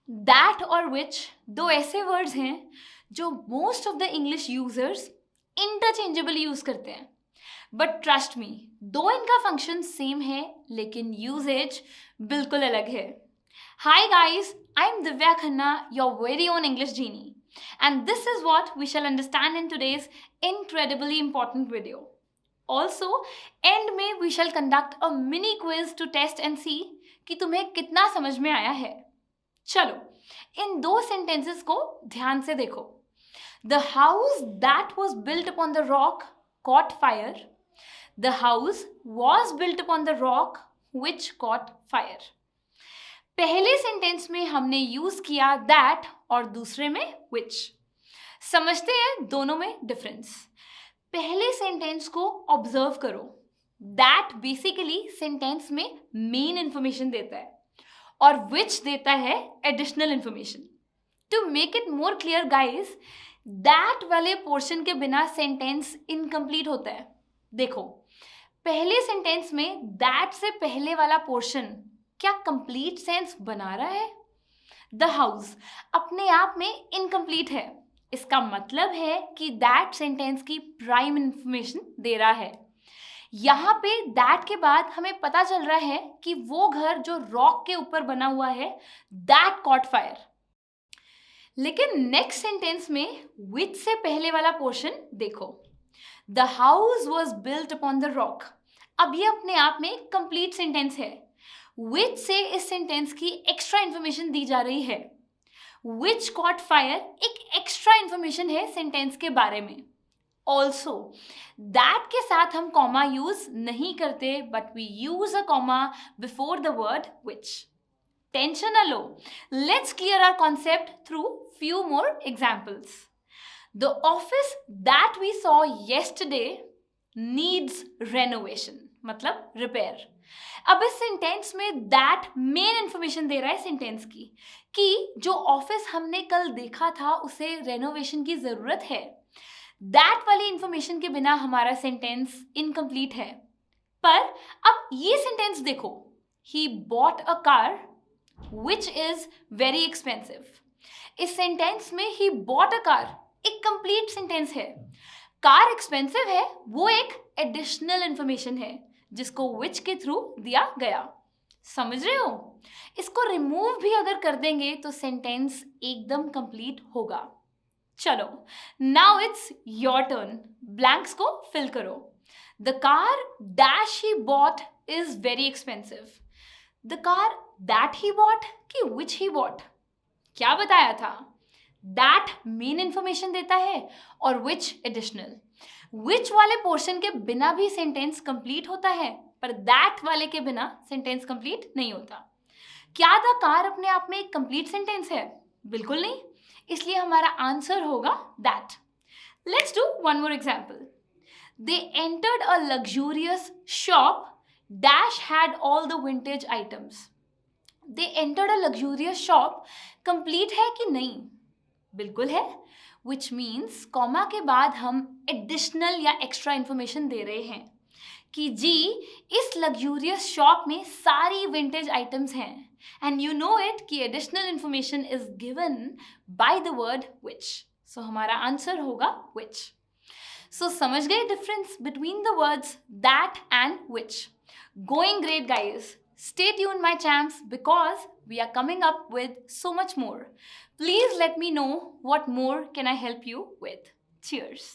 That और विच दो ऐसे वर्ड्स हैं जो most of the English users interchangeably use करते हैं, बट ट्रस्ट मी, दो इनका फंक्शन सेम है लेकिन यूजेज बिल्कुल अलग है. Hi guys, I am Divya Khanna, your very own English genie, and this is what we shall understand in today's incredibly important video. Also, end में we shall conduct a mini quiz to test and see कि तुम्हें कितना समझ में आया है. चलो, इन दो sentences को ध्यान से देखो. The house that was built upon the rock caught fire. The house was built upon the rock which caught fire. पहले सेंटेंस में हमने यूज किया that और दूसरे में which. समझते हैं दोनों में डिफरेंस. पहले सेंटेंस को ऑब्जर्व करो. that बेसिकली सेंटेंस में मेन इंफॉर्मेशन देता है और which देता है additional information. To make it more clear guys, that वाले पोर्शन के बिना सेंटेंस इनकम्प्लीट होता है. देखो, पहले सेंटेंस में that से पहले वाला पोर्शन क्या कंप्लीट सेंस बना रहा है? द हाउस अपने आप में इनकम्प्लीट है. इसका मतलब है कि दैट सेंटेंस की प्राइम इंफॉर्मेशन दे रहा है. यहाँ पे दैट के बाद हमें पता चल रहा है कि वो घर जो रॉक के ऊपर बना हुआ है दैट कॉट फायर. लेकिन नेक्स्ट सेंटेंस में विच से पहले वाला पोर्शन देखो. The house was built upon the rock. अब ये अपने आप में कंप्लीट सेंटेंस है. विच से इस सेंटेंस की एक्स्ट्रा इंफॉर्मेशन दी जा रही है. विच कॉट फायर एक एक्स्ट्रा इंफॉर्मेशन है सेंटेंस के बारे में. ऑल्सो दैट के साथ हम कॉमा यूज नहीं करते, but we use a comma before the word which. Tension न लो, let's clear our concept through few more examples. The office that we saw yesterday needs renovation, मतलब रिपेयर. अब इस सेंटेंस में दैट मेन इंफॉर्मेशन दे रहा है sentence की कि जो ऑफिस हमने कल देखा था उसे रेनोवेशन की जरूरत है. दैट वाली इंफॉर्मेशन के बिना हमारा सेंटेंस इनकम्प्लीट है. पर अब ये सेंटेंस देखो, he bought a car which is very expensive. इस सेंटेंस में ही बॉट अ कार एक कंप्लीट सेंटेंस है. कार एक्सपेंसिव है वो एक एडिशनल इंफॉर्मेशन है जिसको विच के थ्रू दिया गया. समझ रहे हो? इसको रिमूव भी अगर कर देंगे तो सेंटेंस एकदम कंप्लीट होगा. चलो, now it's your turn. Blanks को फिल करो. The car dash he bought is very expensive. The car that he bought कि विच ही बॉट. क्या बताया था? दैट मेन इंफॉर्मेशन देता है और विच एडिशनल. विच वाले पोर्शन के बिना भी सेंटेंस कंप्लीट होता है, पर दैट वाले के बिना सेंटेंस कंप्लीट नहीं होता. क्या द कार अपने आप में एक कंप्लीट सेंटेंस है? बिल्कुल नहीं. इसलिए हमारा आंसर होगा that. Let's do one more example. They entered a luxurious shop dash had all the vintage items. They entered a luxurious shop complete है कि नहीं? बिल्कुल है. विच मीन्स कॉमा के बाद हम एडिशनल या एक्स्ट्रा इंफॉर्मेशन दे रहे हैं कि जी इस लग्जूरियस शॉप में सारी विंटेज आइटम्स हैं. एंड यू नो इट कि additional information is given by the word which. So हमारा आंसर होगा विच. सो समझ गए difference between the words that and which. Going great guys. Stay tuned my champs because we are coming up with so much more. Please let me know what more can I help you with. Cheers.